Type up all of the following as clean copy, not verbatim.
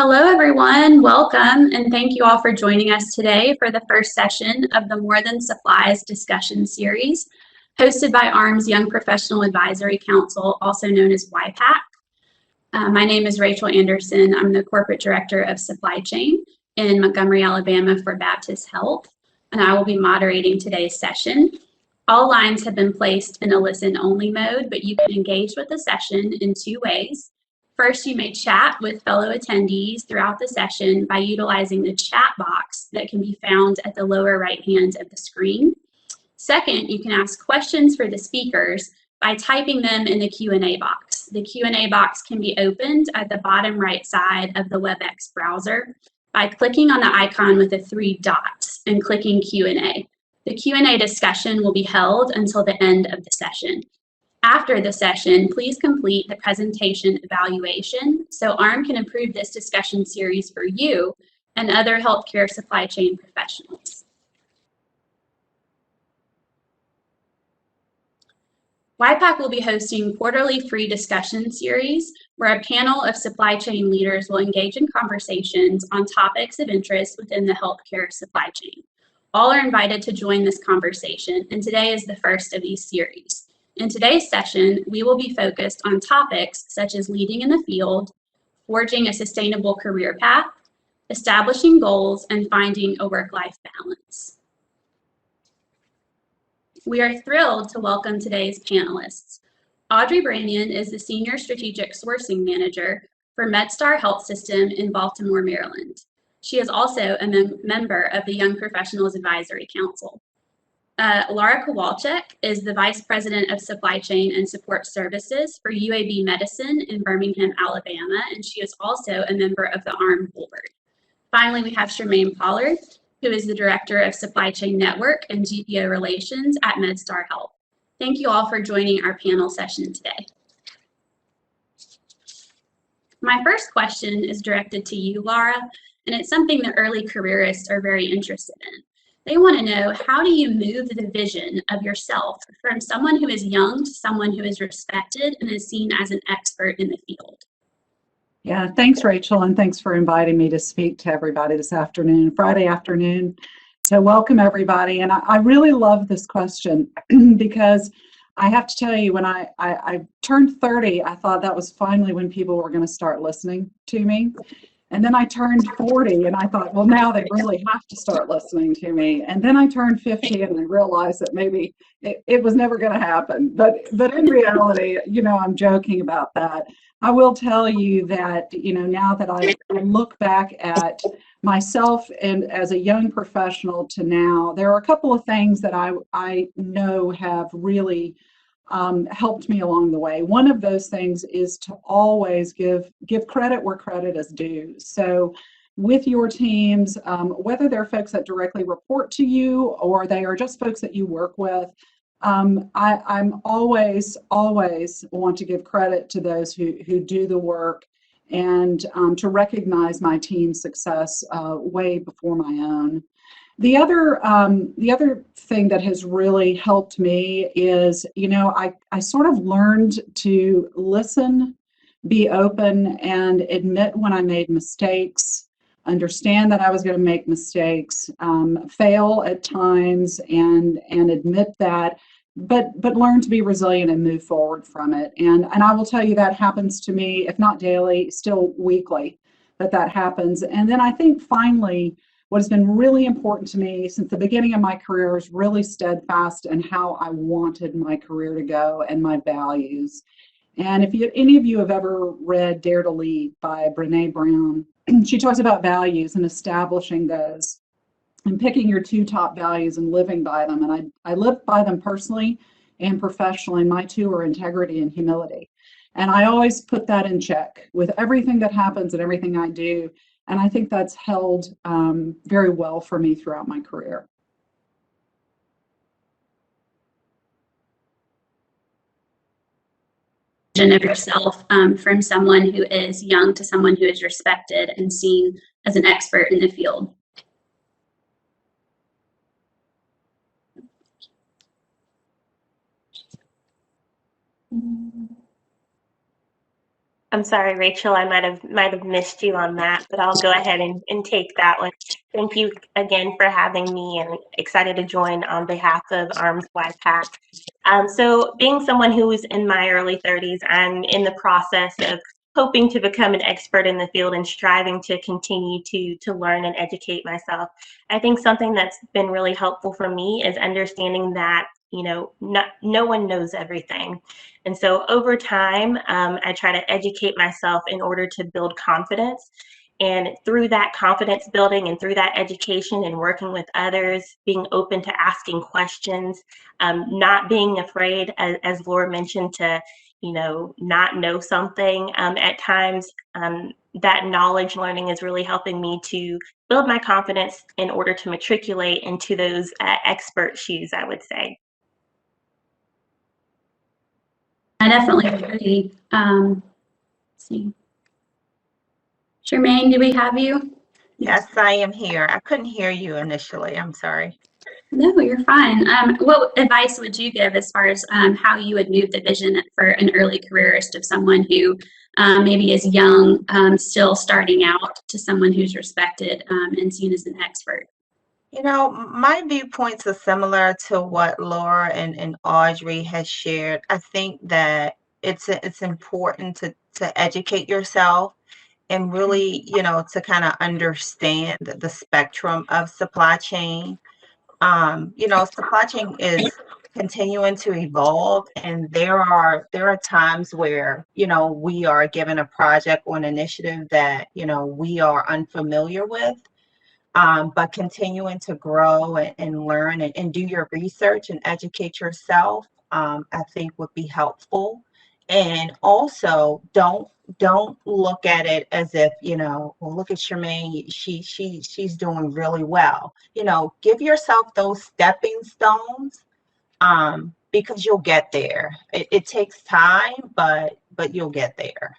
Hello, everyone. Welcome, and thank you all for joining us today for the first session of the More Than Supplies discussion series, hosted by AHRMM's Young Professional Advisory Council, also known as YPAC. My name is Rachel Anderson. I'm the Corporate Director of Supply Chain in Montgomery, Alabama for Baptist Health, and I will be moderating today's session. All lines have been placed in a listen-only mode, but you can engage with the session in two ways. First, you may chat with fellow attendees throughout the session by utilizing the chat box that can be found at the lower right hand of the screen. Second, you can ask questions for the speakers by typing them in the Q&A box. The Q&A box can be opened at the bottom right side of the WebEx browser by clicking on the icon with the three dots and clicking Q&A. The Q&A discussion will be held until the end of the session. After the session, please complete the presentation evaluation so AHRMM can improve this discussion series for you and other healthcare supply chain professionals. YPAC will be hosting quarterly free discussion series where a panel of supply chain leaders will engage in conversations on topics of interest within the healthcare supply chain. All are invited to join this conversation, and today is the first of these series. In today's session, we will be focused on topics such as leading in the field, forging a sustainable career path, establishing goals, and finding a work-life balance. We are thrilled to welcome today's panelists. Audrey Branyan is the Senior Strategic Sourcing Manager for MedStar Health System in Baltimore, Maryland. She is also a member of the Young Professionals Advisory Council. Laura Kowalczyk is the Vice President of Supply Chain and Support Services for UAB Medicine in Birmingham, Alabama, and she is also a member of the AHRMM board. Finally, we have Shermaine Pollard, who is the Director of Supply Chain Network and GPO Relations at MedStar Health. Thank you all for joining our panel session today. My first question is directed to you, Laura, and it's something that early careerists are very interested in. They want to know, how do you move the vision of yourself from someone who is young to someone who is respected and is seen as an expert in the field? Yeah, thanks, Rachel, and thanks for inviting me to speak to everybody this afternoon, Friday afternoon. So welcome, everybody. And I really love this question because I have to tell you, when I turned 30, I thought that was finally when people were going to start listening to me. And then I turned 40 and I thought, well, now they really have to start listening to me. And then I turned 50 and I realized that maybe it was never going to happen. But in reality, you know, I'm joking about that. I will tell you that, you know, now that I look back at myself and as a young professional to now, there are a couple of things that I know have really helped me along the way. One of those things is to always give credit where credit is due. So with your teams, whether they're folks that directly report to you or they are just folks that you work with, I'm always want to give credit to those who do the work and to recognize my team's success way before my own. The other thing that has really helped me is, you know, I sort of learned to listen, be open, and admit when I made mistakes, understand that I was going to make mistakes, fail at times, and admit that, but learn to be resilient and move forward from it. And I will tell you that happens to me, if not daily, still weekly, that happens. And then I think finally, what has been really important to me since the beginning of my career is really steadfast in how I wanted my career to go and my values. And if any of you have ever read Dare to Lead by Brené Brown, she talks about values and establishing those and picking your two top values and living by them. And I live by them personally and professionally. My two are integrity and humility. And I always put that in check with everything that happens and everything I do. And I think that's held very well for me throughout my career. Of yourself from someone who is young to someone who is respected and seen as an expert in the field. I'm sorry, Rachel, I might have missed you on that, but I'll go ahead and take that one. Thank you again for having me, and excited to join on behalf of AHRMM's YPAC. So being someone who is in my early 30s, I'm in the process of hoping to become an expert in the field and striving to continue to learn and educate myself. I think something that's been really helpful for me is understanding that, you know, no one knows everything. And so over time, I try to educate myself in order to build confidence. And through that confidence building and through that education and working with others, being open to asking questions, not being afraid, as Laura mentioned, to, you know, not know something. At times, that knowledge learning is really helping me to build my confidence in order to matriculate into those expert shoes, I would say. I definitely agree. Let's see. Shermaine, do we have you? Yes, I am here. I couldn't hear you initially. I'm sorry. No, you're fine. What advice would you give as far as how you would move the vision for an early careerist of someone who maybe is young, still starting out, to someone who's respected and seen as an expert? You know, my viewpoints are similar to what Laura and Audrey has shared. I think that it's important to educate yourself and really, you know, to kind of understand the spectrum of supply chain. You know, supply chain is continuing to evolve, and there are times where, you know, we are given a project or an initiative that, you know, we are unfamiliar with. But continuing to grow and learn and do your research and educate yourself, I think would be helpful. And also, don't look at it as if, you know, well, look at Shermaine, she's doing really well. You know, give yourself those stepping stones, because you'll get there. It takes time, but you'll get there.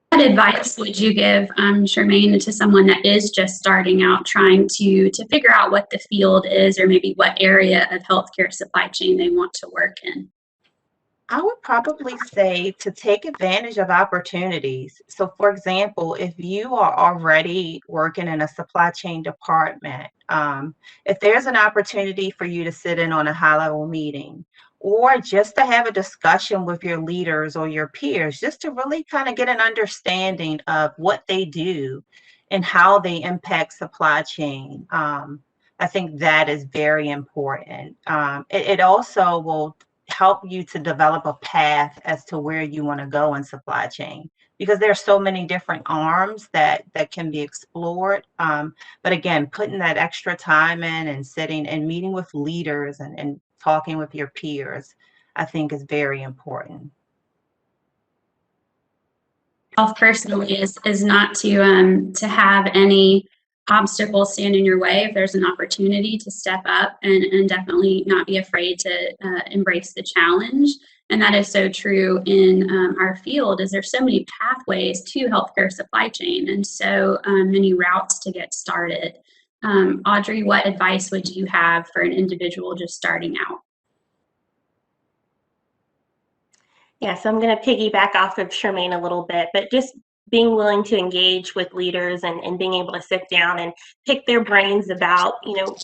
What advice would you give, Shermaine, to someone that is just starting out, trying to figure out what the field is, or maybe what area of healthcare supply chain they want to work in? I would probably say to take advantage of opportunities. So, for example, if you are already working in a supply chain department, if there's an opportunity for you to sit in on a high-level meeting, or just to have a discussion with your leaders or your peers, just to really kind of get an understanding of what they do and how they impact supply chain, I think that is very important. It also will help you to develop a path as to where you want to go in supply chain, because there are so many different arms that can be explored. But again, putting that extra time in and sitting and meeting with leaders and talking with your peers, I think is very important. Personally is not to have any obstacles stand in your way. If there's an opportunity, to step up and definitely not be afraid to embrace the challenge. And that is so true in our field, as there's so many pathways to healthcare supply chain and so many routes to get started. Audrey, what advice would you have for an individual just starting out? Yeah, so I'm going to piggyback off of Shermaine a little bit, but just being willing to engage with leaders and being able to sit down and pick their brains about, you know,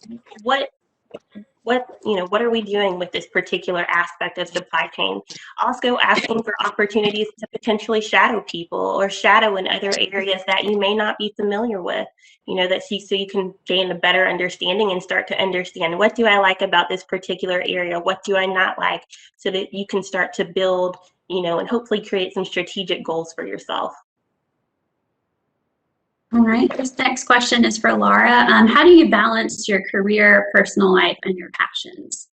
what are we doing with this particular aspect of supply chain? Also asking for opportunities to potentially shadow people or shadow in other areas that you may not be familiar with, you know, so you can gain a better understanding and start to understand, what do I like about this particular area? What do I not like? So that you can start to build, you know, and hopefully create some strategic goals for yourself. All right, this next question is for Laura. How do you balance your career, personal life, and your passions?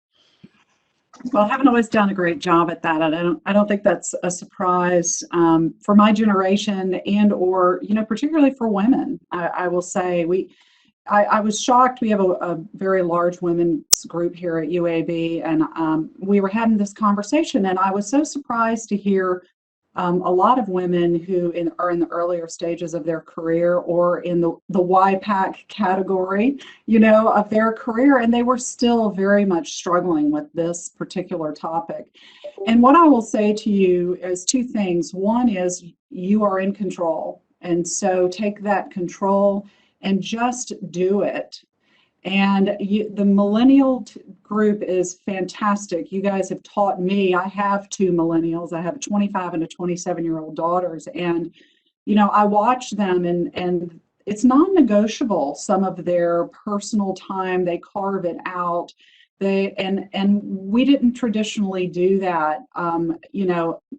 Well, I haven't always done a great job at that. I don't think that's a surprise for my generation, and or, you know, particularly for women. I will say I was shocked. We have a very large women's group here at UAB, and we were having this conversation, and I was so surprised to hear a lot of women who are in the earlier stages of their career or in the YPAC category, of their career, and they were still very much struggling with this particular topic. And what I will say to you is two things. One is you are in control, and so take that control and just do it. And the millennial group is fantastic. You guys have taught me. I have two millennials. I have a 25 and a 27-year-old daughters. And, I watch them and it's non-negotiable, some of their personal time. They carve it out. And we didn't traditionally do that,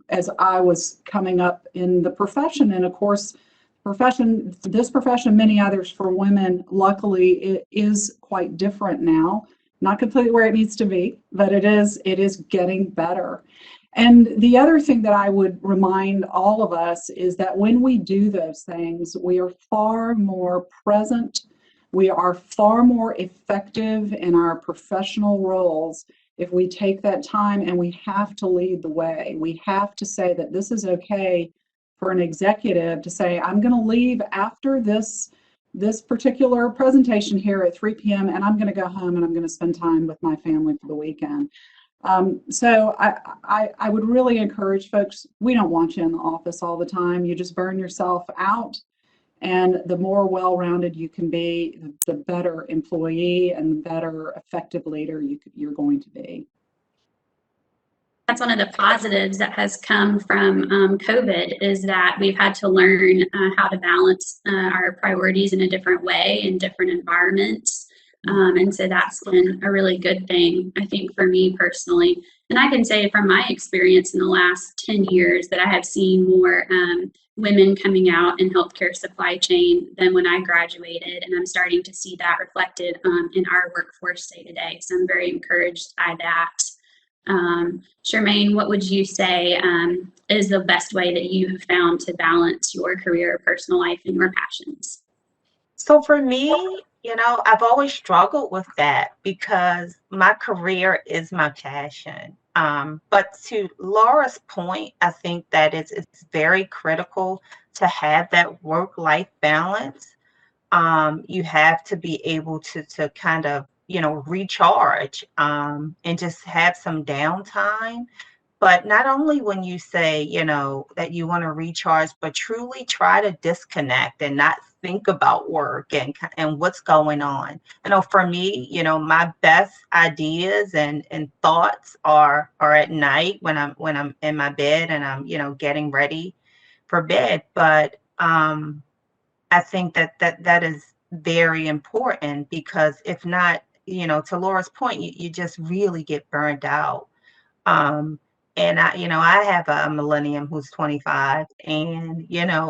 as I was coming up in the profession. And of course, this profession, many others for women, luckily, it is quite different now. Not completely where it needs to be, but it is getting better. And the other thing that I would remind all of us is that when we do those things, we are far more present. We are far more effective in our professional roles if we take that time, and we have to lead the way. We have to say that this is okay for an executive to say, I'm going to leave after this particular presentation here at 3 p.m. and I'm going to go home and I'm going to spend time with my family for the weekend. So I would really encourage folks, we don't want you in the office all the time. You just burn yourself out. And the more well-rounded you can be, the better employee and the better effective leader you're going to be. That's one of the positives that has come from COVID, is that we've had to learn how to balance our priorities in a different way in different environments. And so that's been a really good thing, I think, for me personally. And I can say from my experience in the last 10 years that I have seen more women coming out in healthcare supply chain than when I graduated. And I'm starting to see that reflected in our workforce day to day. So I'm very encouraged by that. Shermaine, what would you say is the best way that you have found to balance your career, personal life, and your passions? So for me, I've always struggled with that because my career is my passion. But to Laura's point, I think that it's very critical to have that work-life balance. You have to be able to kind of recharge and just have some downtime. But not only when you say, that you want to recharge, but truly try to disconnect and not think about work and what's going on. For me, my best ideas and thoughts are at night when I'm in my bed and I'm, getting ready for bed. But I think that is very important, because if not, to Laura's point, you just really get burned out. And I have a millennium who's 25, and,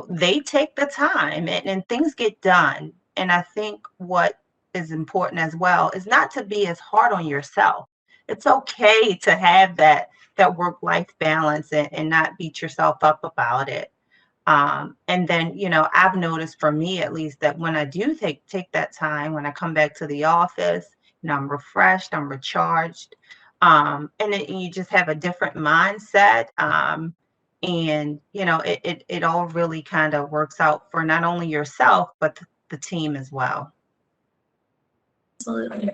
they take the time and things get done. And I think what is important as well is not to be as hard on yourself. It's okay to have that work-life balance and not beat yourself up about it. And then, I've noticed, for me at least, that when I do take that time, when I come back to the office, I'm refreshed, I'm recharged, and you just have a different mindset. And, it all really kind of works out for not only yourself, but the team as well. Absolutely.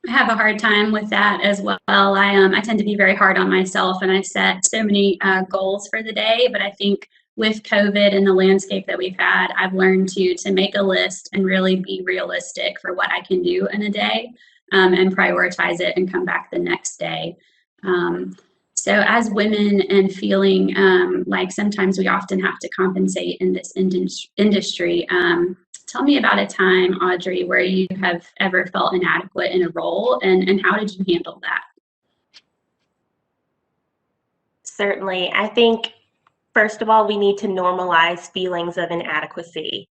I have a hard time with that as well. I tend to be very hard on myself, and I set so many goals for the day, but I think with COVID and the landscape that we've had, I've learned to make a list and really be realistic for what I can do in a day, and prioritize it and come back the next day. So as women, and feeling like sometimes we often have to compensate in this industry, tell me about a time, Audrey, where you have ever felt inadequate in a role, and how did you handle that? Certainly. I think, first of all, we need to normalize feelings of inadequacy.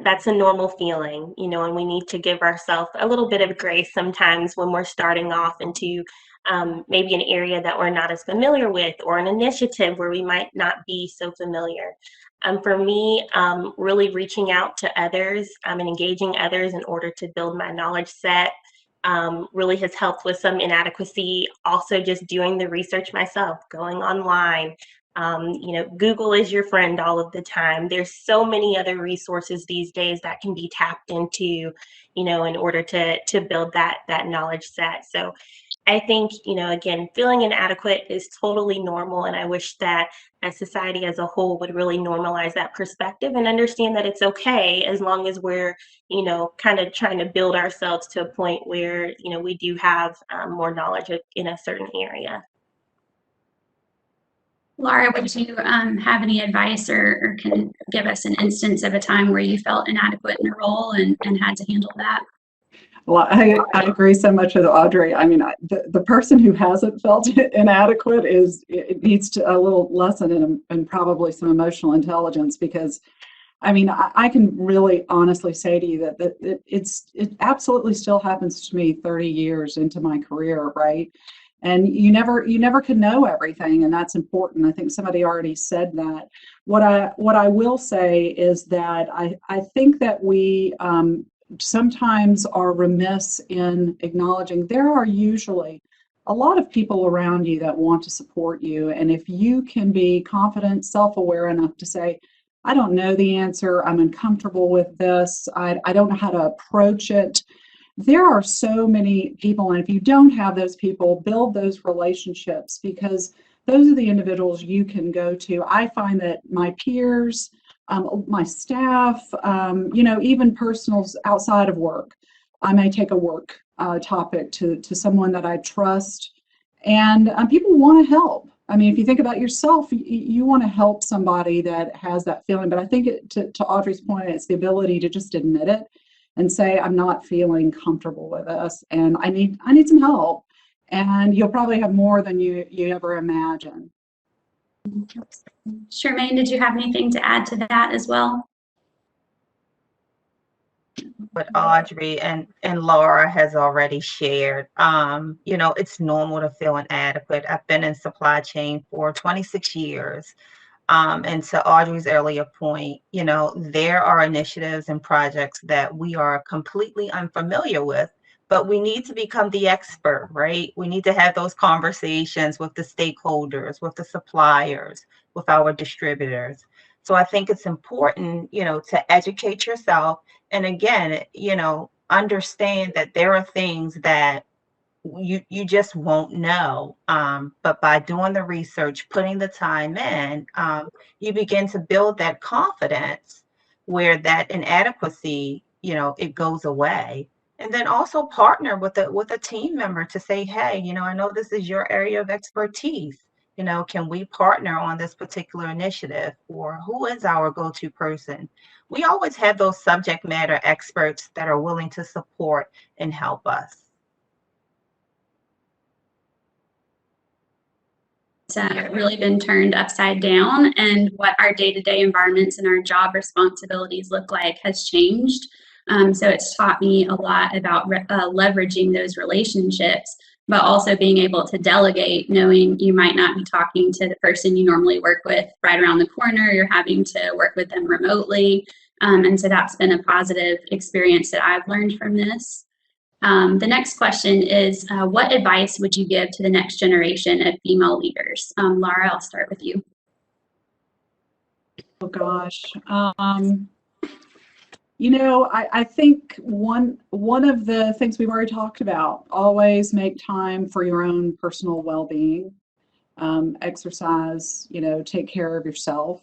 That's a normal feeling, and we need to give ourselves a little bit of grace sometimes when we're starting off into maybe an area that we're not as familiar with, or an initiative where we might not be so familiar. For me, really reaching out to others and engaging others in order to build my knowledge set really has helped with some inadequacy. Also, just doing the research myself, going online, Google is your friend all of the time. There's so many other resources these days that can be tapped into, in order to build that knowledge set. So I think, again, feeling inadequate is totally normal. And I wish that as society as a whole would really normalize that perspective and understand that it's okay as long as we're, kind of trying to build ourselves to a point where, we do have more knowledge in a certain area. Laura, would you have any advice or can give us an instance of a time where you felt inadequate in a role and had to handle that? Well, I agree so much with Audrey. I mean, the person who hasn't felt inadequate it needs a little lesson and probably some emotional intelligence, because I mean, I can really honestly say to you that it absolutely still happens to me 30 years into my career, right? And you never can know everything, and that's important. I think somebody already said that. What I will say is that I think that we sometimes are remiss in acknowledging there are usually a lot of people around you that want to support you, and if you can be confident, self-aware enough to say, I don't know the answer, I'm uncomfortable with this, I don't know how to approach it. There are so many people, and if you don't have those people, build those relationships, because those are the individuals you can go to. I find that my peers, my staff, even personals outside of work, I may take a work topic to someone that I trust, and people want to help. I mean, if you think about yourself, you want to help somebody that has that feeling. But I think to Audrey's point, it's the ability to just admit it and say, I'm not feeling comfortable with this, and I need some help. And you'll probably have more than you ever imagine. Shermaine, did you have anything to add to that as well? What Audrey and Laura has already shared. It's normal to feel inadequate. I've been in supply chain for 26 years. And to Audrey's earlier point, there are initiatives and projects that we are completely unfamiliar with, but we need to become the expert, right? We need to have those conversations with the stakeholders, with the suppliers, with our distributors. So I think it's important, to educate yourself. And again, understand that there are things that you just won't know. But by doing the research, putting the time in, you begin to build that confidence where that inadequacy, it goes away. And then also partner with a team member to say, hey, I know this is your area of expertise. Can we partner on this particular initiative? Or who is our go-to person? We always have those subject matter experts that are willing to support and help us. Really been turned upside down, and what our day-to-day environments and our job responsibilities look like has changed. So it's taught me a lot about leveraging those relationships, but also being able to delegate, knowing you might not be talking to the person you normally work with right around the corner, you're having to work with them remotely. And so that's been a positive experience that I've learned from this. The next question is, what advice would you give to the next generation of female leaders? Laura, I'll start with you. Oh gosh. I think one of the things we've already talked about, always make time for your own personal well-being, exercise, take care of yourself.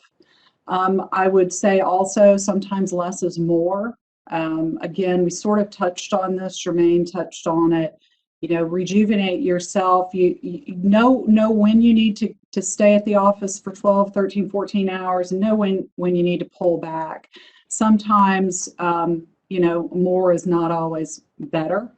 I would say also sometimes less is more. Again, we sort of touched on this, Shermaine touched on it, rejuvenate yourself. You know when you need to stay at the office for 12, 13, 14 hours, and know when you need to pull back. Sometimes, more is not always better.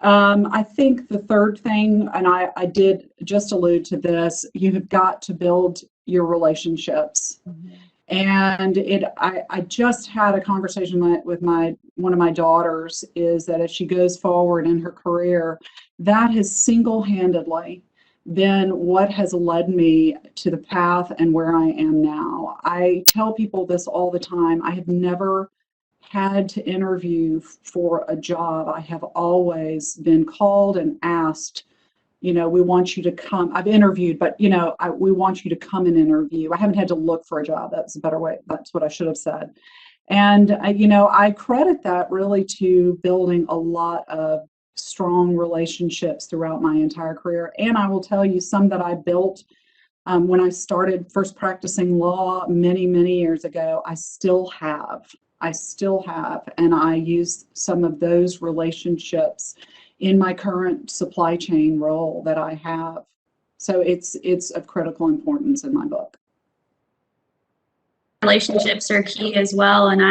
I think the third thing, and I did just allude to this, you have got to build your relationships. Mm-hmm. And I just had a conversation with one of my daughters, is that as she goes forward in her career, that has single-handedly been what has led me to the path and where I am now. I tell people this all the time. I have never had to interview for a job. I have always been called and asked we want you to come. I've interviewed, but, we want you to come and interview. I haven't had to look for a job. That's a better way. That's what I should have said. And, I credit that really to building a lot of strong relationships throughout my entire career. And I will tell you some that I built when I started first practicing law many, many years ago. I still have, and I use some of those relationships in my current supply chain role that I have. So it's of critical importance in my book. Relationships are key as well, and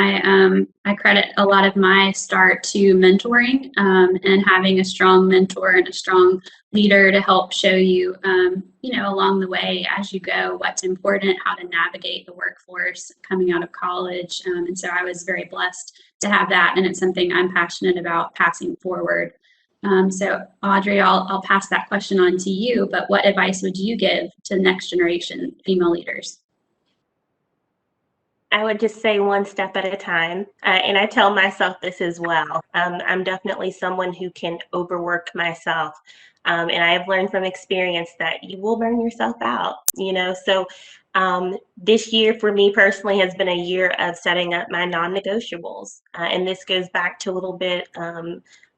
I credit a lot of my start to mentoring and having a strong mentor and a strong leader to help show you, along the way as you go, what's important, how to navigate the workforce coming out of college. And so I was very blessed to have that, and it's something I'm passionate about passing forward. So Audrey, I'll pass that question on to you, but what advice would you give to the next generation female leaders? I would just say one step at a time. And I tell myself this as well. I'm definitely someone who can overwork myself. And I have learned from experience that you will burn yourself out, So this year for me personally has been a year of setting up my non-negotiables. And this goes back to a little bit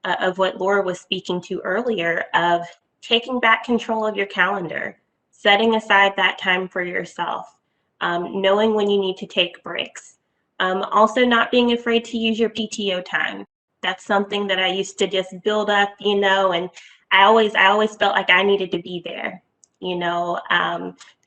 of what Laura was speaking to earlier, of taking back control of your calendar, setting aside that time for yourself. Knowing when you need to take breaks. Also not being afraid to use your PTO time. That's something that I used to just build up, and I always felt like I needed to be there,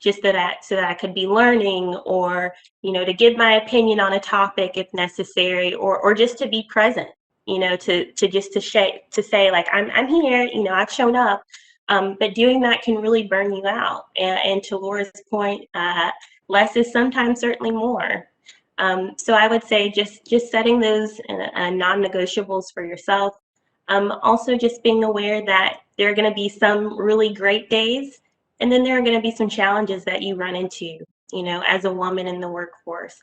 just so that I could be learning, or, to give my opinion on a topic if necessary, or just to be present, to say like, I'm here, I've shown up. But doing that can really burn you out. And to Laura's point, less is sometimes certainly more. So I would say just setting those non-negotiables for yourself. Also just being aware that there are going to be some really great days, and then there are going to be some challenges that you run into, as a woman in the workforce.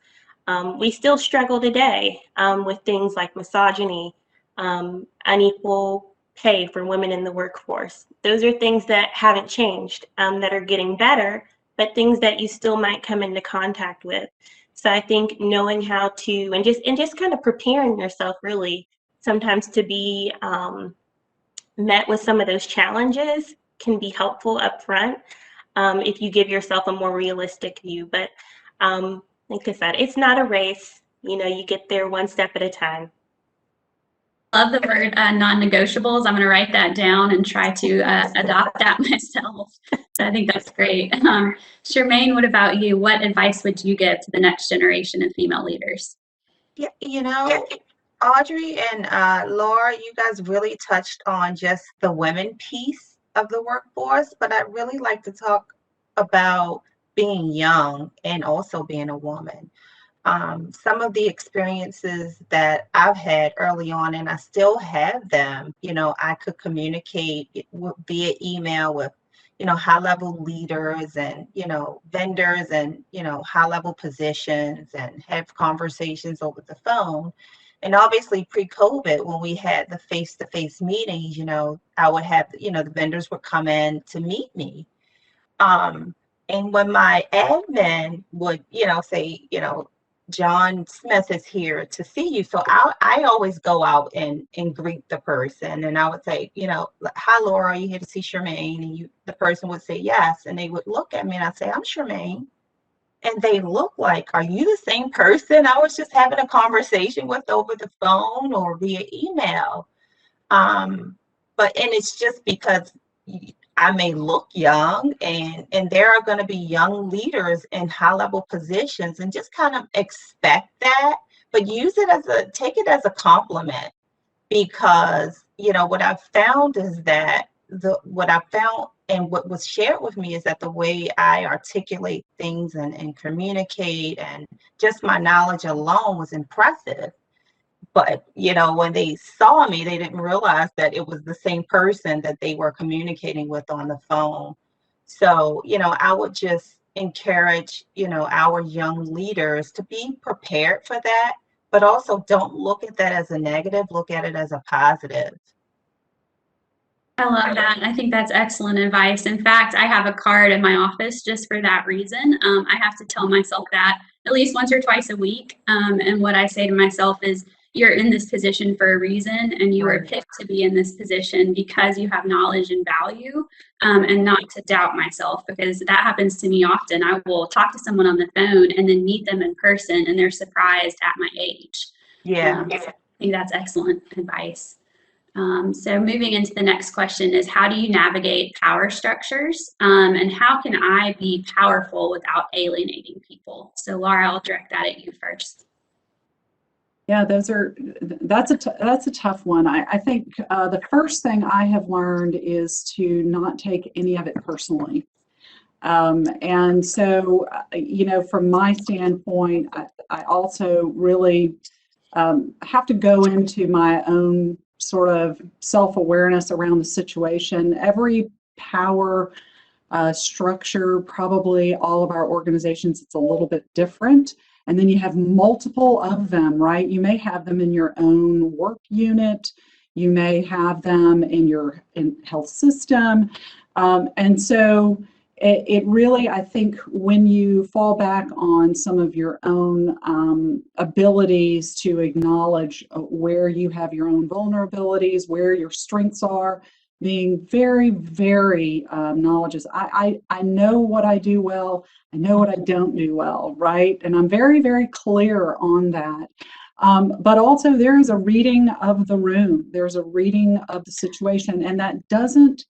We still struggle today with things like misogyny, unequal pay for women in the workforce. Those are things that haven't changed, that are getting better, but things that you still might come into contact with. So I think knowing how to, and just kind of preparing yourself really sometimes to be met with some of those challenges can be helpful up front, if you give yourself a more realistic view. But like I said, it's not a race. You get there one step at a time. Love the word non-negotiables. I'm going to write that down and try to adopt that myself. So I think that's great. Shermaine, what about you? What advice would you give to the next generation of female leaders? Yeah, Audrey and Laura, you guys really touched on just the women piece of the workforce, but I'd really like to talk about being young and also being a woman. Some of the experiences that I've had early on, and I still have them, I could communicate via email with, high-level leaders and, vendors and, high-level positions, and have conversations over the phone. And obviously pre-COVID, when we had the face-to-face meetings, I would have, the vendors would come in to meet me. And when my admin would, say, John Smith is here to see you. So I always go out and greet the person, and I would say, hi Laura, are you here to see Shermaine? And the person would say yes, and they would look at me and I'd say, I'm Shermaine. And they look like, are you the same person I was just having a conversation with over the phone or via email? And it's just because I may look young, and there are going to be young leaders in high-level positions, and just kind of expect that, but take it as a compliment, because what I've found is that what was shared with me is that the way I articulate things and communicate, and just my knowledge alone, was impressive. But, when they saw me, they didn't realize that it was the same person that they were communicating with on the phone. So, I would just encourage, our young leaders to be prepared for that, but also don't look at that as a negative, look at it as a positive. I love that. I think that's excellent advice. In fact, I have a card in my office just for that reason. I have to tell myself that at least once or twice a week. And what I say to myself is, you're in this position for a reason, and you are picked to be in this position because you have knowledge and value, and not to doubt myself, because that happens to me often. I will talk to someone on the phone and then meet them in person, and they're surprised at my age. Yeah. So I think that's excellent advice. So moving into the next question is, how do you navigate power structures, and how can I be powerful without alienating people? So Laura, I'll direct that at you first. Yeah, that's a tough one. I think the first thing I have learned is to not take any of it personally. And so, from my standpoint, I also really have to go into my own sort of self-awareness around the situation. Every power structure, probably all of our organizations, it's a little bit different. And then you have multiple of them, right? You may have them in your own work unit. You may have them in your health system. And so it really, I think, when you fall back on some of your own abilities to acknowledge where you have your own vulnerabilities, where your strengths are, being very, very knowledgeable. I know what I do well. I know what I don't do well, right? And I'm very, very clear on that. But also there is a reading of the room. There's a reading of the situation, and that doesn't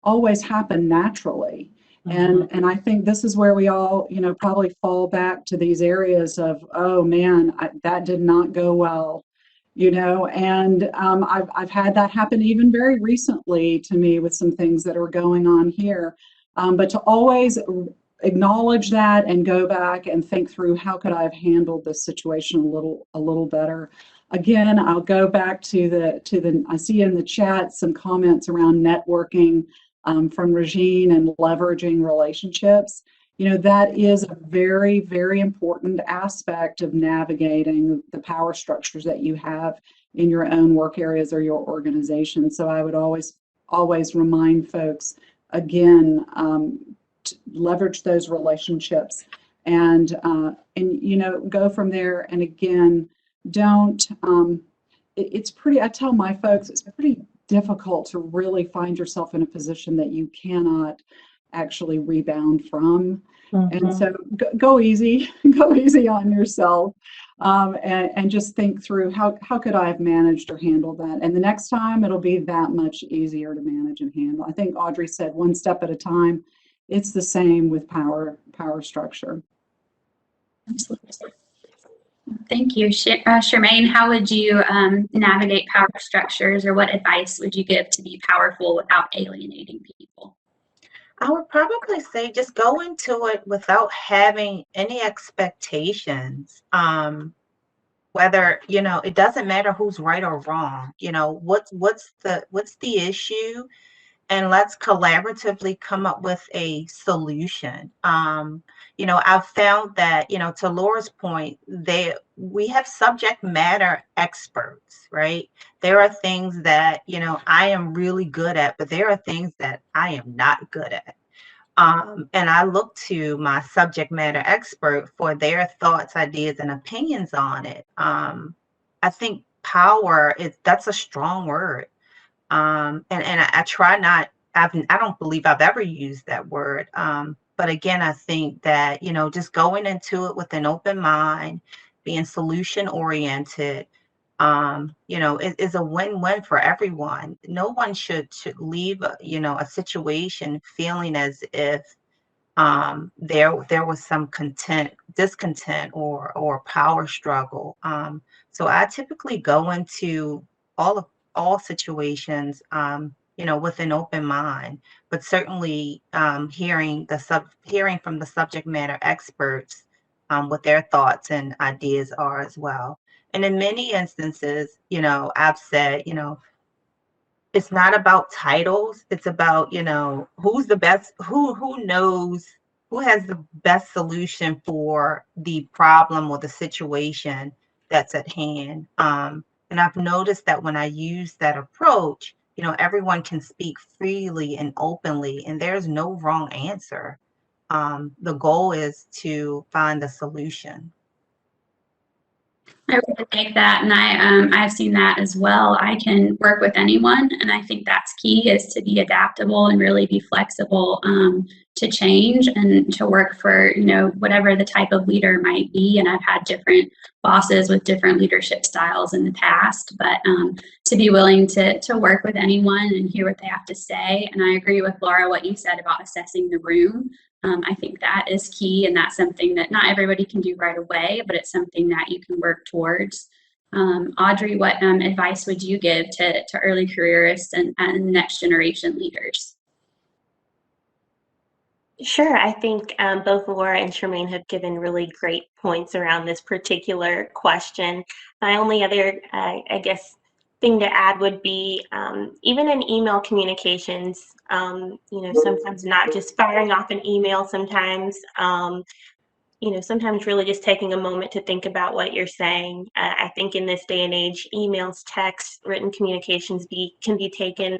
always happen naturally. And I think this is where we all, probably fall back to these areas of, oh man, that did not go well, and I've had that happen even very recently to me with some things that are going on here. But to always acknowledge that and go back and think through, how could I have handled this situation a little better? Again, I'll go back to the I see in the chat some comments around networking from Regine and leveraging relationships. That is a very, very important aspect of navigating the power structures that you have in your own work areas or your organization. So I would always remind folks, again, to leverage those relationships and go from there. And again, don't, it's pretty, I tell my folks, it's pretty difficult to really find yourself in a position that you cannot actually rebound from. And so go easy on yourself, and just think through, how could I have managed or handled that? And the next time it'll be that much easier to manage and handle. I think Audrey said one step at a time. It's the same with power structure. Absolutely. Thank you. Shermaine, how would you navigate power structures, or what advice would you give to be powerful without alienating people? I would probably say just go into it without having any expectations. Whether, it doesn't matter who's right or wrong. What's the issue, and let's collaboratively come up with a solution. I've found that, to Laura's point, we have subject matter experts, right? There are things that, I am really good at, but there are things that I am not good at. And I look to my subject matter expert for their thoughts, ideas, and opinions on it. I think power that's a strong word. And I try not, I don't believe I've ever used that word. But again, I think that, just going into it with an open mind, being solution oriented, is a win-win for everyone. No one should leave, a situation feeling as if there was some discontent or power struggle. So I typically go into all situations, with an open mind, but certainly hearing from the subject matter experts what their thoughts and ideas are as well. And in many instances, I've said, it's not about titles. It's about, who's the best, who knows, who has the best solution for the problem or the situation that's at hand. And I've noticed that when I use that approach, everyone can speak freely and openly, and there's no wrong answer. The goal is to find the solution. I really like that, and I've seen that as well. I can work with anyone, and I think that's key, is to be adaptable and really be flexible to change and to work for whatever the type of leader might be. And I've had different bosses with different leadership styles in the past, but to be willing to work with anyone and hear what they have to say. And I agree with Laura what you said about assessing the room. I think that is key, and that's something that not everybody can do right away, but it's something that you can work towards. Audrey, what advice would you give to early careerists and next generation leaders? Sure. I think both Laura and Shermaine have given really great points around this particular question. My only other, I guess, thing to add would be even in email communications, sometimes not just firing off an email, sometimes, sometimes really just taking a moment to think about what you're saying. I think in this day and age, emails, texts, written communications can be taken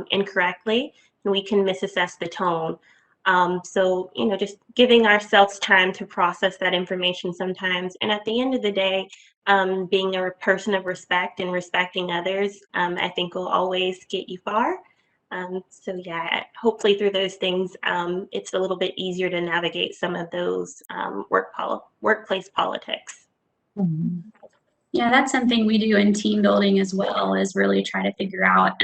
incorrectly, and we can misassess the tone. So, just giving ourselves time to process that information sometimes. And at the end of the day, being a person of respect and respecting others, I think will always get you far. So yeah, hopefully through those things, it's a little bit easier to navigate some of those workplace politics. Mhm. Yeah, that's something we do in team building as well, is really try to figure out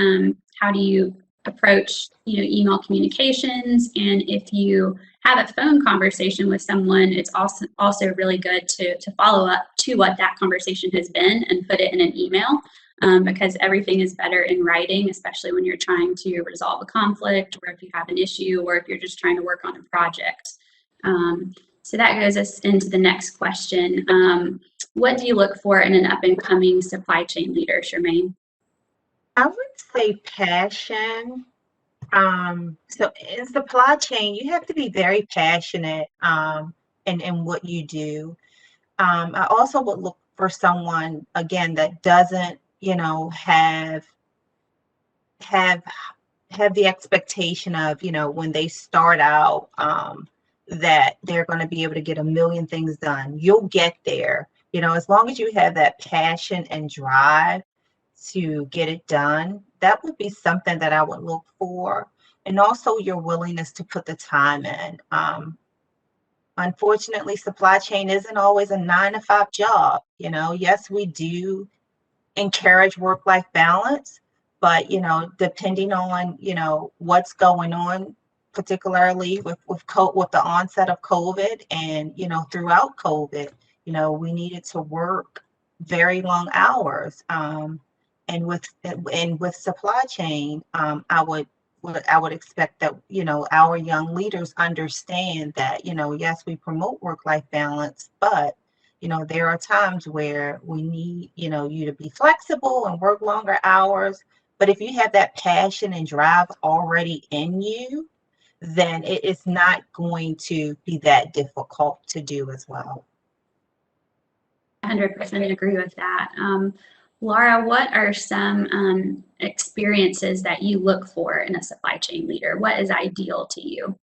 how do you approach email communications, and if you have a phone conversation with someone, it's also really good to follow up to what that conversation has been and put it in an email, because everything is better in writing, especially when you're trying to resolve a conflict, or if you have an issue, or if you're just trying to work on a project. So that goes us into the next question. What do you look for in an up-and-coming supply chain leader, Shermaine? I would say passion. So in supply chain, you have to be very passionate in what you do. I also would look for someone, again, that doesn't, have the expectation of, when they start out, that they're going to be able to get a million things done. You'll get there, as long as you have that passion and drive to get it done. That would be something that I would look for. And also your willingness to put the time in. Unfortunately, supply chain isn't always a 9-to-5 job. Yes, we do encourage work-life balance, but depending on what's going on, particularly with the onset of COVID, and throughout COVID, we needed to work very long hours, and with supply chain, I would expect that our young leaders understand that yes, we promote work-life balance, but there are times where we need, you to be flexible and work longer hours. But if you have that passion and drive already in you, then it is not going to be that difficult to do as well. 100% agree with that. Laura, what are some experiences that you look for in a supply chain leader? What is ideal to you?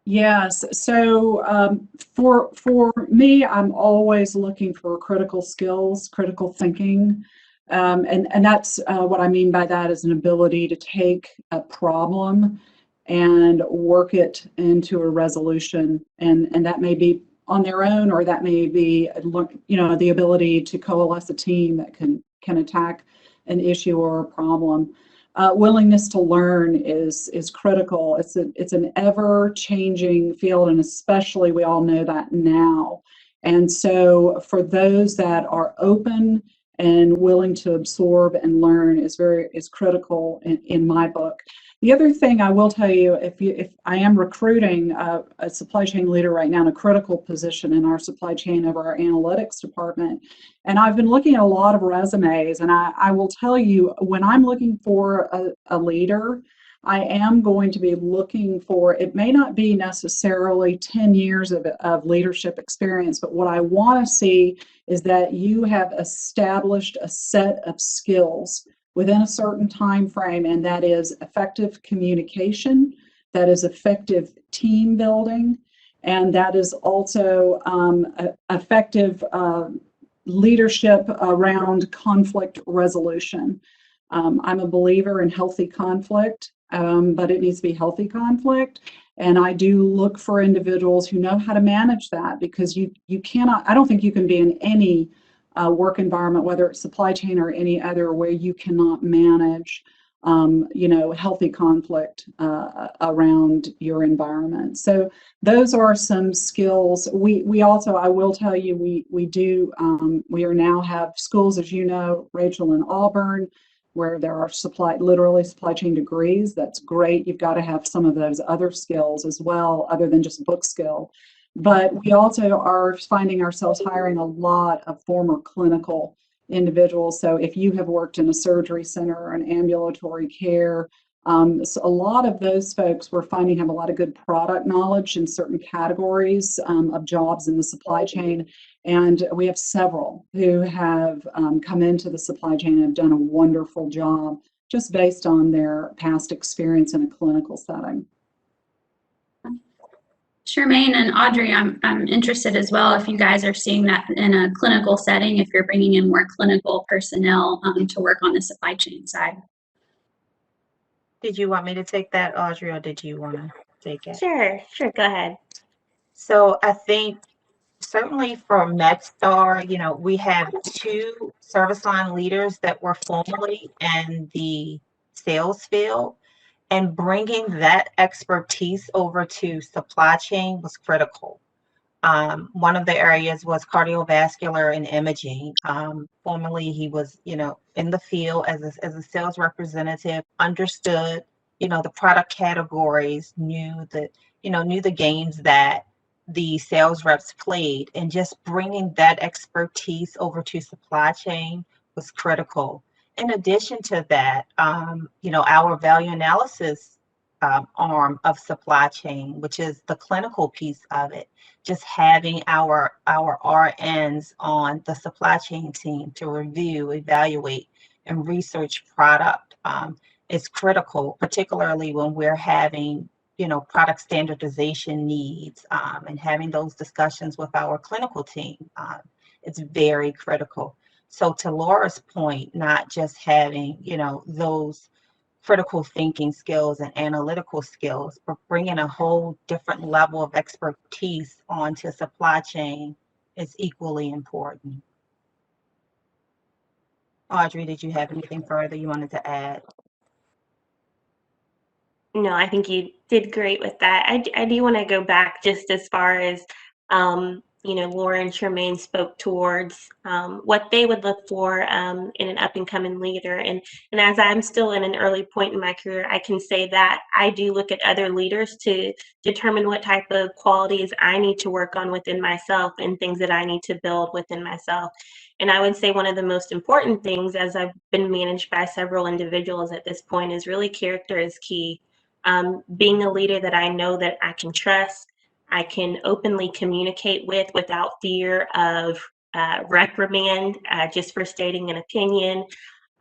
Yes. So for me, I'm always looking for critical skills, critical thinking. And that's what I mean by that is an ability to take a problem and work it into a resolution. And that may be on their own, or that may be, the ability to coalesce a team that can attack an issue or a problem. Willingness to learn is critical. It's an ever-changing field, and especially we all know that now. And so for those that are open and willing to absorb and learn is critical in my book. The other thing I will tell you, if I am recruiting a supply chain leader right now in a critical position in our supply chain of our analytics department, and I've been looking at a lot of resumes, and I will tell you, when I'm looking for a leader, I am going to be looking for, it may not be necessarily 10 years of leadership experience, but what I want to see is that you have established a set of skills within a certain time frame, and that is effective communication, that is effective team building, and that is also effective leadership around conflict resolution. I'm a believer in healthy conflict, but it needs to be healthy conflict. And I do look for individuals who know how to manage that, because you cannot, I don't think you can be in any work environment, whether it's supply chain or any other, where you cannot manage healthy conflict around your environment. So those are some skills. We also, I will tell you, we are now have schools, as you know, Rachel, in Auburn, where there are literally supply chain degrees. That's great. You've got to have some of those other skills as well, other than just book skill. But we also are finding ourselves hiring a lot of former clinical individuals. So if you have worked in a surgery center or an ambulatory care, so a lot of those folks we're finding have a lot of good product knowledge in certain categories of jobs in the supply chain. And we have several who have come into the supply chain and have done a wonderful job just based on their past experience in a clinical setting. Shermaine and Audrey, I'm interested as well if you guys are seeing that in a clinical setting, if you're bringing in more clinical personnel to work on the supply chain side. Did you want me to take that, Audrey, or did you want to take it? Sure, go ahead. So I think certainly for MedStar, we have 2 service line leaders that were formerly in the sales field, and bringing that expertise over to supply chain was critical. One of the areas was cardiovascular and imaging. Formerly, he was, in the field as a sales representative, understood, the product categories, knew the games that the sales reps played, and just bringing that expertise over to supply chain was critical. In addition to that, our value analysis arm of supply chain, which is the clinical piece of it, just having our RNs on the supply chain team to review, evaluate, and research product is critical, particularly when we're having product standardization needs and having those discussions with our clinical team. It's very critical. So to Laura's point, not just having, those critical thinking skills and analytical skills, but bringing a whole different level of expertise onto supply chain is equally important. Audrey, did you have anything further you wanted to add? No, I think you did great with that. I do want to go back just as far as, Laura and Shermaine spoke towards what they would look for in an up-and-coming leader. And as I'm still in an early point in my career, I can say that I do look at other leaders to determine what type of qualities I need to work on within myself and things that I need to build within myself. And I would say one of the most important things, as I've been managed by several individuals at this point, is really character is key. Being a leader that I know that I can trust, I can openly communicate with without fear of reprimand just for stating an opinion.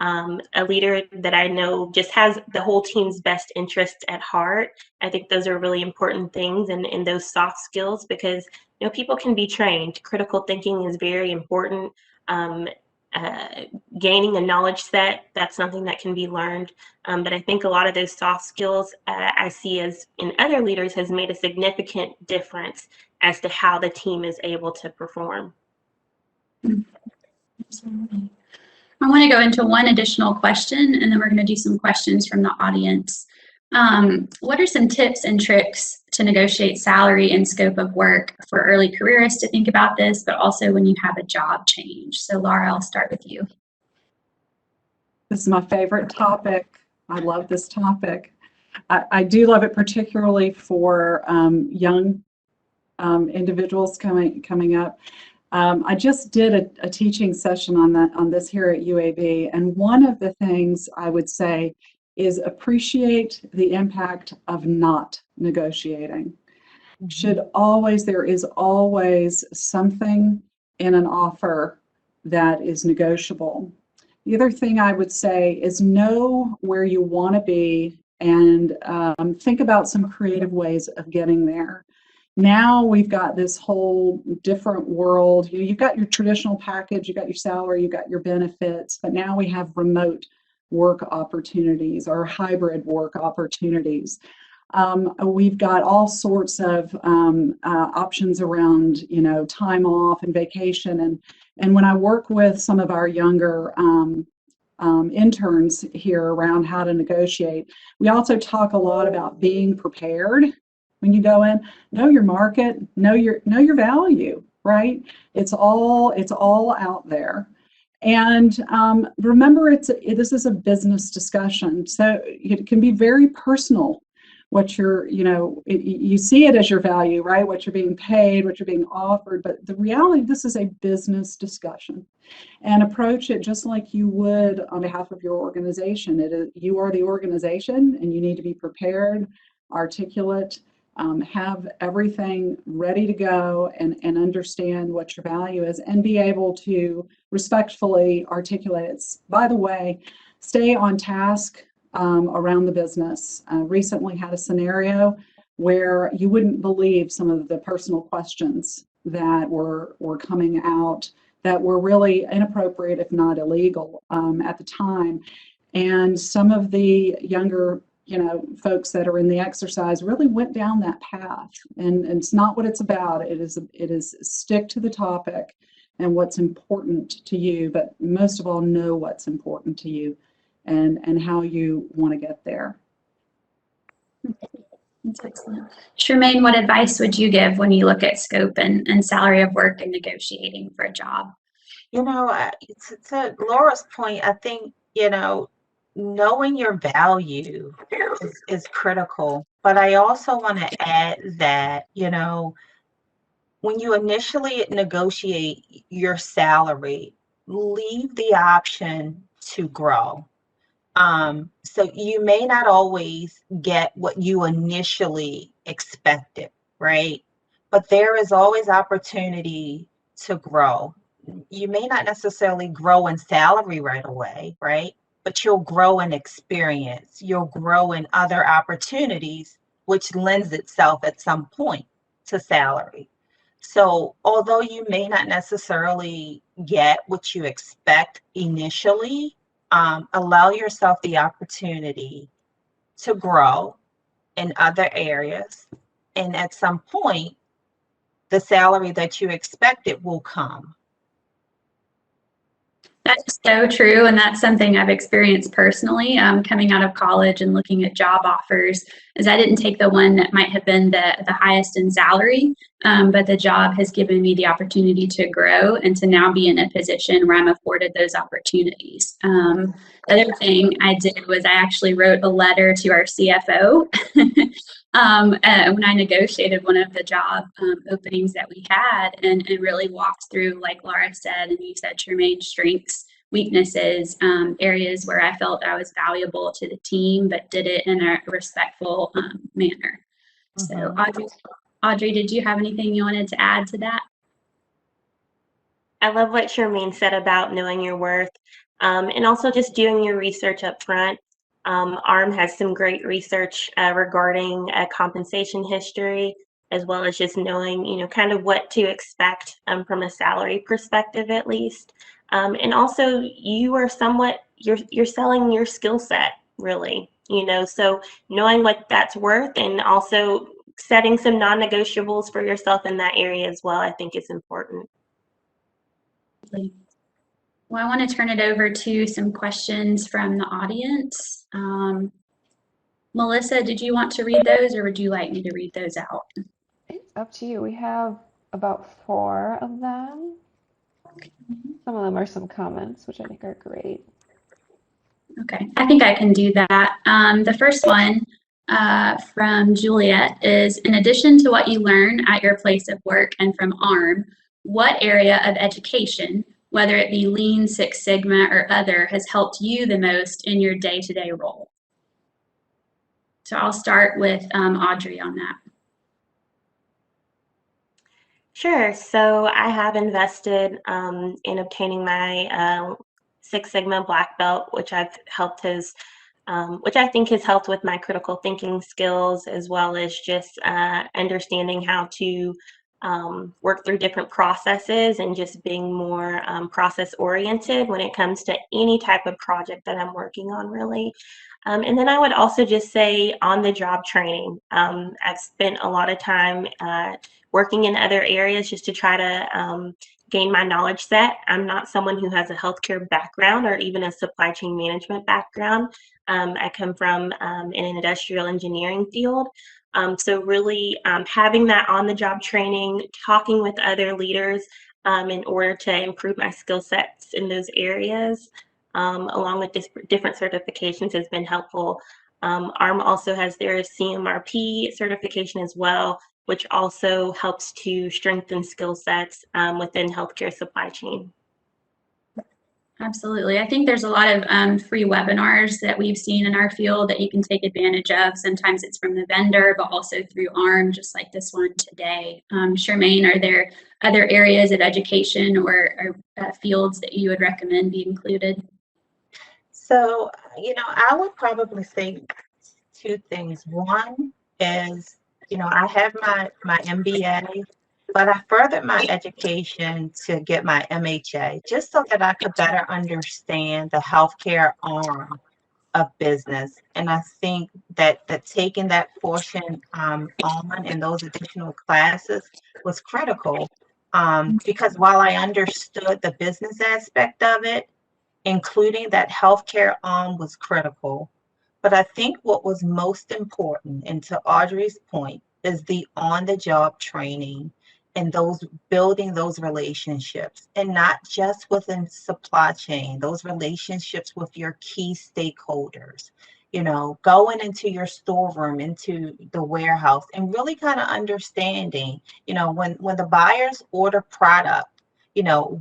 A leader that I know just has the whole team's best interests at heart. I think those are really important things, and those soft skills, because people can be trained. Critical thinking is very important. Gaining a knowledge set, that's something that can be learned. But I think a lot of those soft skills I see as in other leaders has made a significant difference as to how the team is able to perform. Absolutely. I want to go into one additional question, and then we're going to do some questions from the audience. What are some tips and tricks to negotiate salary and scope of work for early careerists to think about this, but also when you have a job change? So Laura, I'll start with you. This is my favorite topic. I love this topic. I do love it particularly for young individuals coming up. I just did a teaching session on this here at UAB, and one of the things I would say is appreciate the impact of not negotiating. There is always something in an offer that is negotiable. The other thing I would say is know where you want to be and think about some creative ways of getting there. Now we've got this whole different world. You've got your traditional package, you've got your salary, you've got your benefits, but now we have remote work opportunities or hybrid work opportunities. We've got all sorts of options around, time off and vacation. And when I work with some of our younger interns here around how to negotiate, we also talk a lot about being prepared when you go in. Know your market, know your value, right? It's all out there. And remember, this is a business discussion, so it can be very personal. What you see it as your value, right? What you're being paid, what you're being offered, but the reality, this is a business discussion, and approach it just like you would on behalf of your organization. You are the organization, and you need to be prepared, articulate, have everything ready to go, and understand what your value is, and be able to respectfully articulate it. By the way, stay on task around the business. Recently had a scenario where you wouldn't believe some of the personal questions that were coming out that were really inappropriate, if not illegal, at the time. And some of the younger folks that are in the exercise really went down that path, and it's not what it's about. It is stick to the topic and what's important to you, but most of all, know what's important to you and how you want to get there. That's excellent. Shermaine, what advice would you give when you look at scope and salary of work and negotiating for a job? To Laura's point, I think, knowing your value is critical. But I also want to add that, when you initially negotiate your salary, leave the option to grow. So you may not always get what you initially expected, right? But there is always opportunity to grow. You may not necessarily grow in salary right away, right? But you'll grow in experience. You'll grow in other opportunities, which lends itself at some point to salary. So although you may not necessarily get what you expect initially, allow yourself the opportunity to grow in other areas. And at some point, the salary that you expected will come. That's so true, and that's something I've experienced personally coming out of college and looking at job offers, is I didn't take the one that might have been the highest in salary, but the job has given me the opportunity to grow and to now be in a position where I'm afforded those opportunities. The other thing I did was I actually wrote a letter to our CFO when I negotiated one of the job openings that we had, and really walked through, like Laura said, and you said, Shermaine, strengths, weaknesses, areas where I felt I was valuable to the team, but did it in a respectful manner. So Audrey, did you have anything you wanted to add to that? I love what Shermaine said about knowing your worth, and also just doing your research up front. AHRMM has some great research regarding compensation history, as well as just knowing, kind of what to expect from a salary perspective, at least. And also, you are you're selling your skill set, really, so knowing what that's worth, and also setting some non-negotiables for yourself in that area as well, I think is important. Well, I want to turn it over to some questions from the audience. Melissa, did you want to read those, or would you like me to read those out? It's up to you. We have about 4 of them. Some of them are some comments, which I think are great. Okay, I think I can do that. The first one from Juliet is, in addition to what you learn at your place of work and from AHRMM, what area of education, whether it be Lean, Six Sigma, or other, has helped you the most in your day-to-day role? So I'll start with Audrey on that. Sure. So I have invested in obtaining my Six Sigma black belt, which I think has helped with my critical thinking skills, as well as just understanding how to work through different processes and just being more process oriented when it comes to any type of project that I'm working on, really. And then I would also just say on the job training. I've spent a lot of time working in other areas just to try to gain my knowledge set. I'm not someone who has a healthcare background or even a supply chain management background. I come from an industrial engineering field. So really having that on the job training, talking with other leaders in order to improve my skill sets in those areas, along with different certifications has been helpful. AHRMM also has their CMRP certification as well, which also helps to strengthen skill sets within healthcare supply chain. Absolutely. I think there's a lot of free webinars that we've seen in our field that you can take advantage of. Sometimes it's from the vendor, but also through AHRMM, just like this one today. Shermaine, are there other areas of education or fields that you would recommend be included? So, I would probably say two things. One is, I have my MBA, but I furthered my education to get my MHA just so that I could better understand the healthcare arm of business. And I think that taking that portion on in those additional classes was critical, because while I understood the business aspect of it, including that healthcare arm was critical. But I think what was most important, and to Audrey's point, is the on-the-job training and those building those relationships, and not just within supply chain, those relationships with your key stakeholders. Going into your storeroom, into the warehouse, and really kind of understanding, when the buyers order product,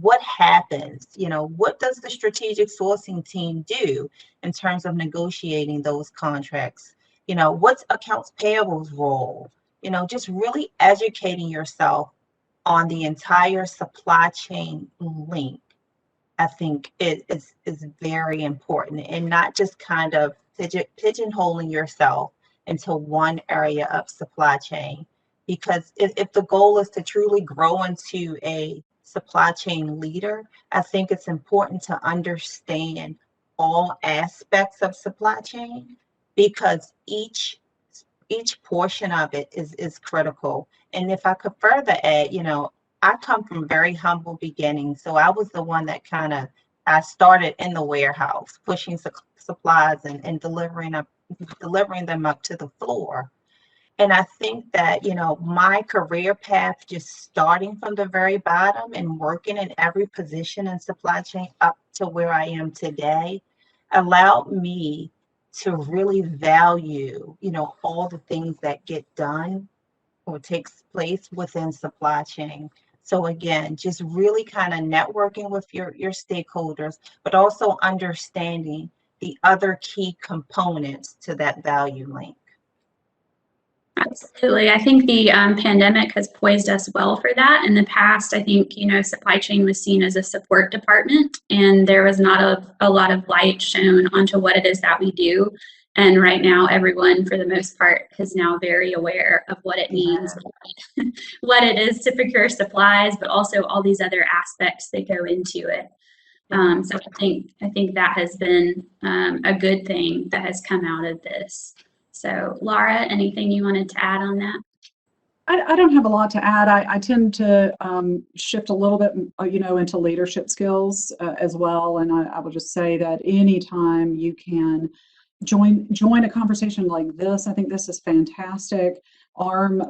what happens, what does the strategic sourcing team do in terms of negotiating those contracts? What's accounts payable's role? Just really educating yourself on the entire supply chain link, I think is very important, and not just kind of pigeonholing yourself into one area of supply chain. Because if the goal is to truly grow into a supply chain leader, I think it's important to understand all aspects of supply chain, because each portion of it is critical. And if I could further add, I come from very humble beginnings, so I was the one that I started in the warehouse, pushing supplies and delivering them up to the floor. And I think that, my career path, just starting from the very bottom and working in every position in supply chain up to where I am today, allowed me to really value, all the things that get done or takes place within supply chain. So again, just really kind of networking with your stakeholders, but also understanding the other key components to that value link. Absolutely. I think the pandemic has poised us well for that. In the past, I think, supply chain was seen as a support department, and there was not a lot of light shown onto what it is that we do. And right now, everyone, for the most part, is now very aware of what it means, what it is to procure supplies, but also all these other aspects that go into it. So I think that has been a good thing that has come out of this. So, Laura, anything you wanted to add on that? I don't have a lot to add. I tend to shift a little bit, into leadership skills as well. And I will just say that anytime you can join a conversation like this, I think this is fantastic.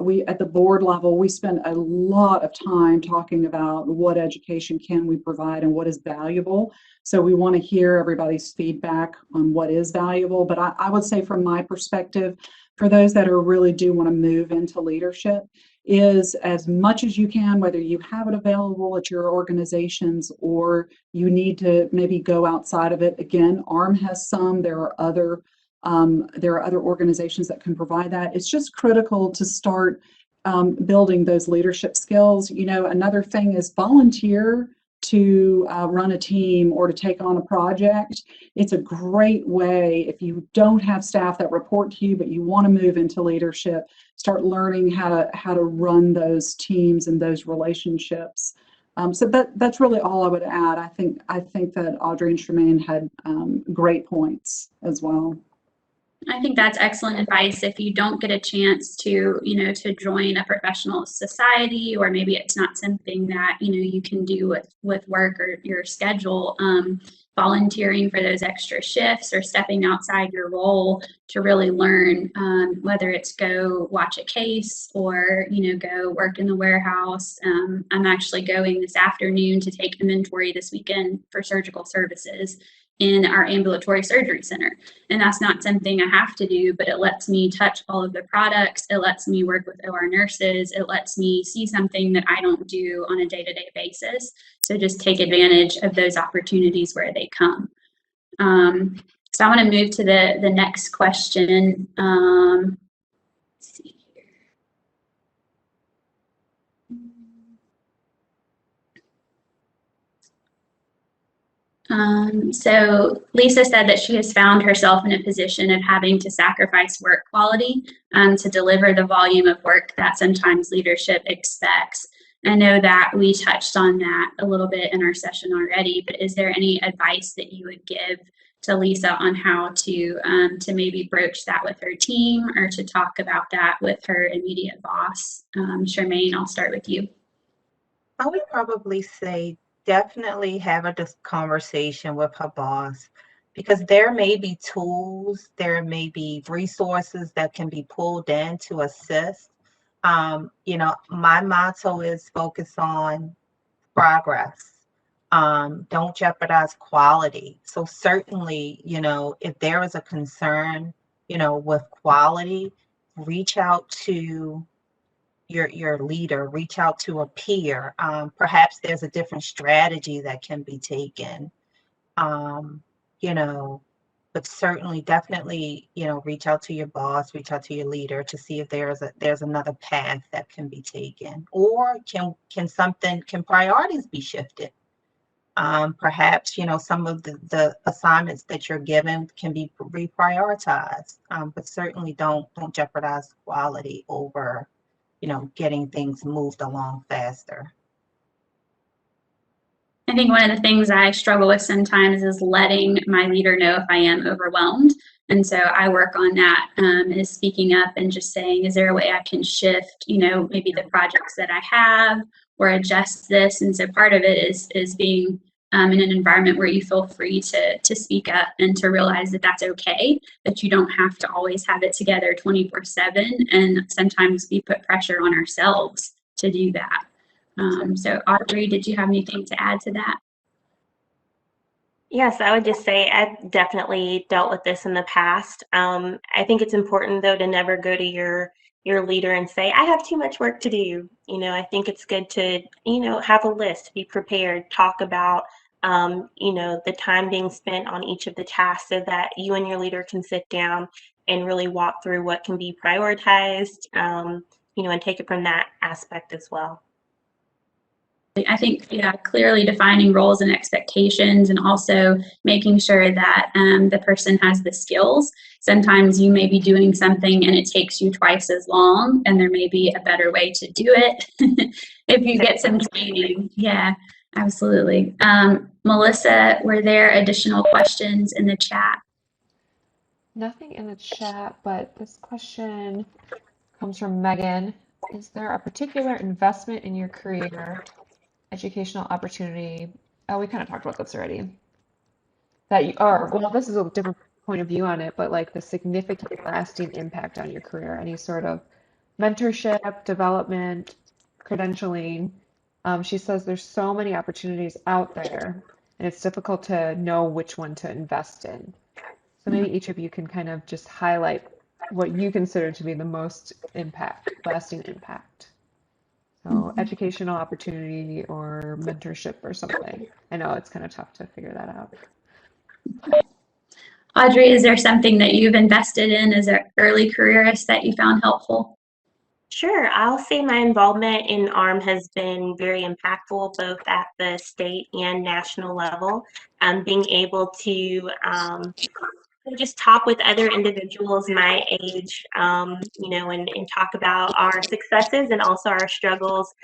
We at the board level, we spend a lot of time talking about what education can we provide and what is valuable. So we want to hear everybody's feedback on what is valuable. But I would say from my perspective, for those that really do want to move into leadership, is as much as you can, whether you have it available at your organizations or you need to maybe go outside of it. Again, AHRMM has some. There are other organizations that can provide that. It's just critical to start building those leadership skills. Another thing is volunteer to run a team or to take on a project, it's a great way if you don't have staff that report to you, but you want to move into leadership, start learning how to run those teams and those relationships. So that's really all I would add. I think that Audrey and Shermaine had great points as well. I think that's excellent advice. If you don't get a chance to, to join a professional society, or maybe it's not something that, you can do with work or your schedule, volunteering for those extra shifts or stepping outside your role to really learn, whether it's go watch a case or, go work in the warehouse. I'm actually going this afternoon to take inventory this weekend for surgical services in our ambulatory surgery center. And that's not something I have to do, but it lets me touch all of the products. It lets me work with OR nurses. It lets me see something that I don't do on a day-to-day basis. So just take advantage of those opportunities where they come. So I want to move to the next question. Let's see here. So Lisa said that she has found herself in a position of having to sacrifice work quality to deliver the volume of work that sometimes leadership expects. I know that we touched on that a little bit in our session already, but is there any advice that you would give to Lisa on how to maybe broach that with her team, or to talk about that with her immediate boss? Shermaine, I'll start with you. I would probably say definitely have a conversation with her boss, because there may be tools, there may be resources that can be pulled in to assist. My motto is focus on progress. Don't jeopardize quality. So certainly, if there is a concern, with quality, reach out to your leader, reach out to a peer. Perhaps there's a different strategy that can be taken, but certainly definitely, reach out to your boss, reach out to your leader to see if there's another path that can be taken, or can priorities be shifted? Perhaps, some of the assignments that you're given can be reprioritized, but certainly don't jeopardize quality over getting things moved along faster. I think one of the things I struggle with sometimes is letting my leader know if I am overwhelmed. And so I work on that, is speaking up and just saying, is there a way I can shift, maybe the projects that I have, or adjust this? And so part of it is being in an environment where you feel free to speak up and to realize that that's okay, that you don't have to always have it together 24/7. And sometimes we put pressure on ourselves to do that. So Audrey, did you have anything to add to that? Yes, I would just say I've definitely dealt with this in the past. I think it's important, though, to never go to your leader and say, I have too much work to do. I think it's good to, have a list, be prepared, talk about, the time being spent on each of the tasks, so that you and your leader can sit down and really walk through what can be prioritized, and take it from that aspect as well. I think, clearly defining roles and expectations, and also making sure that the person has the skills. Sometimes you may be doing something and it takes you twice as long, and there may be a better way to do it if you get some training. Yeah, absolutely. Melissa, were there additional questions in the chat? Nothing in the chat, but this question comes from Megan. Is there a particular investment in your career, educational opportunity? Oh, we kind of talked about this already. Well, this is a different point of view on it, but like the significant lasting impact on your career, any sort of mentorship, development, credentialing. She says there's so many opportunities out there, and it's difficult to know which one to invest in. So maybe each of you can kind of just highlight what you consider to be the most lasting impact. So educational opportunity or mentorship or something. I know it's kind of tough to figure that out. Audrey, is there something that you've invested in as an early careerist that you found helpful? Sure. I'll say my involvement in ARM has been very impactful, both at the state and national level. Being able to just talk with other individuals my age, and talk about our successes and also our struggles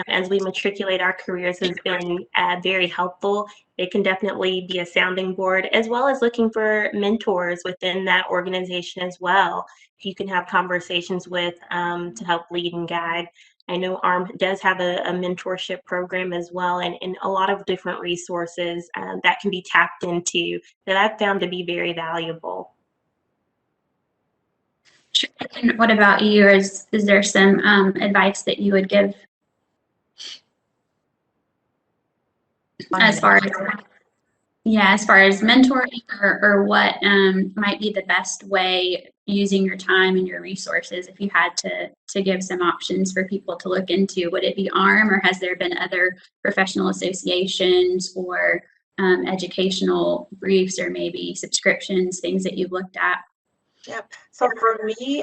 as we matriculate our careers has been very helpful. It can definitely be a sounding board, as well as looking for mentors within that organization as well, who you can have conversations with to help lead and guide. I know ARM does have a mentorship program as well, and a lot of different resources that can be tapped into that I've found to be very valuable. And what about you? Is there some advice that you would give as far as mentoring, or what might be the best way using your time and your resources? If you had to give some options for people to look into, would it be ARM, or has there been other professional associations or educational briefs, or maybe subscriptions, things that you've looked at? Yep. So for me,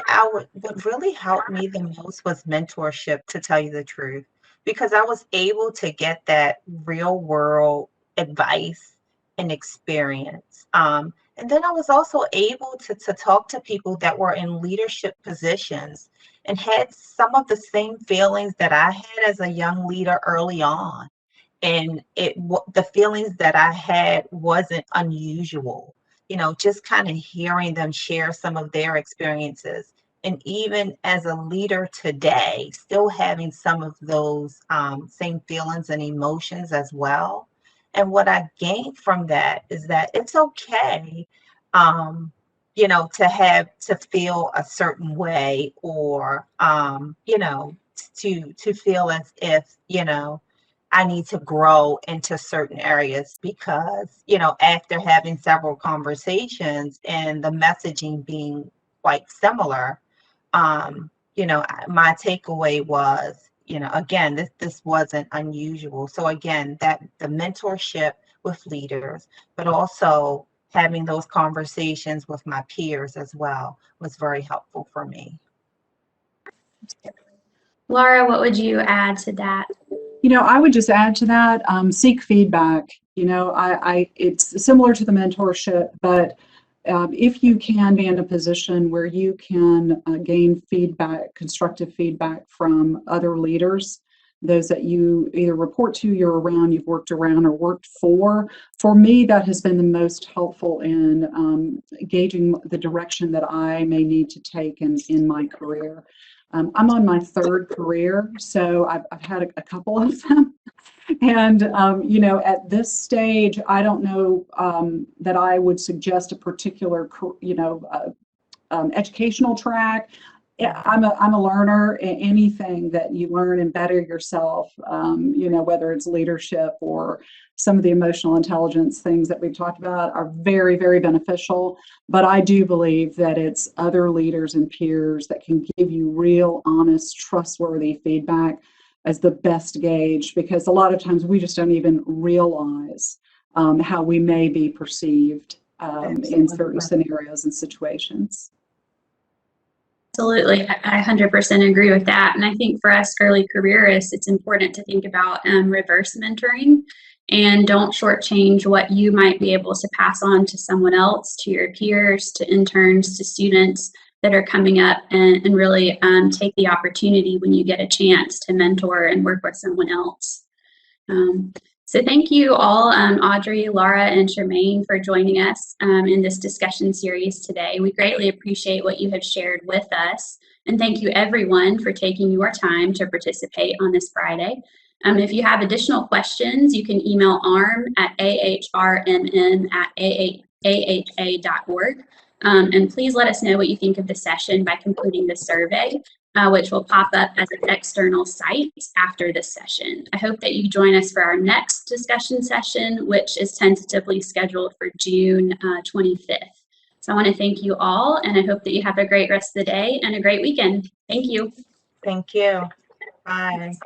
what really helped me the most was mentorship, to tell you the truth, because I was able to get that real world advice and experience. And then I was also able to talk to people that were in leadership positions and had some of the same feelings that I had as a young leader early on. And the feelings that I had wasn't unusual. Just kind of hearing them share some of their experiences. And even as a leader today, still having some of those same feelings and emotions as well. And what I gained from that is that it's okay, to feel a certain way, or, to feel as if, I need to grow into certain areas, because, after having several conversations and the messaging being quite similar, my takeaway was, again, this wasn't unusual. So again, that the mentorship with leaders, but also having those conversations with my peers as well, was very helpful for me. Laura, what would you add to that? I would just add to that, seek feedback. It's similar to the mentorship, but if you can be in a position where you can gain feedback, constructive feedback from other leaders, those that you either report to, you're around, you've worked around, or worked for me, that has been the most helpful in gauging the direction that I may need to take in my career. I'm on my third career, so I've had a couple of them. And, at this stage, I don't know that I would suggest a particular, educational track. Yeah, I'm a learner. Anything that you learn and better yourself, whether it's leadership or some of the emotional intelligence things that we've talked about, are very, very beneficial. But I do believe that it's other leaders and peers that can give you real, honest, trustworthy feedback as the best gauge, because a lot of times we just don't even realize how we may be perceived in certain scenarios and situations. Absolutely. I 100% agree with that. And I think for us early careerists, it's important to think about reverse mentoring, and don't shortchange what you might be able to pass on to someone else, to your peers, to interns, to students that are coming up, and really take the opportunity when you get a chance to mentor and work with someone else. So thank you all, Audrey, Laura, and Shermaine, for joining us in this discussion series today. We greatly appreciate what you have shared with us. And thank you everyone for taking your time to participate on this Friday. If you have additional questions, you can email ARM at ahrmm@aha.org. And please let us know what you think of the session by completing the survey, which will pop up as an external site after this session. I hope that you join us for our next discussion session, which is tentatively scheduled for June 25th. So I want to thank you all, and I hope that you have a great rest of the day and a great weekend. Thank you. Thank you. Bye.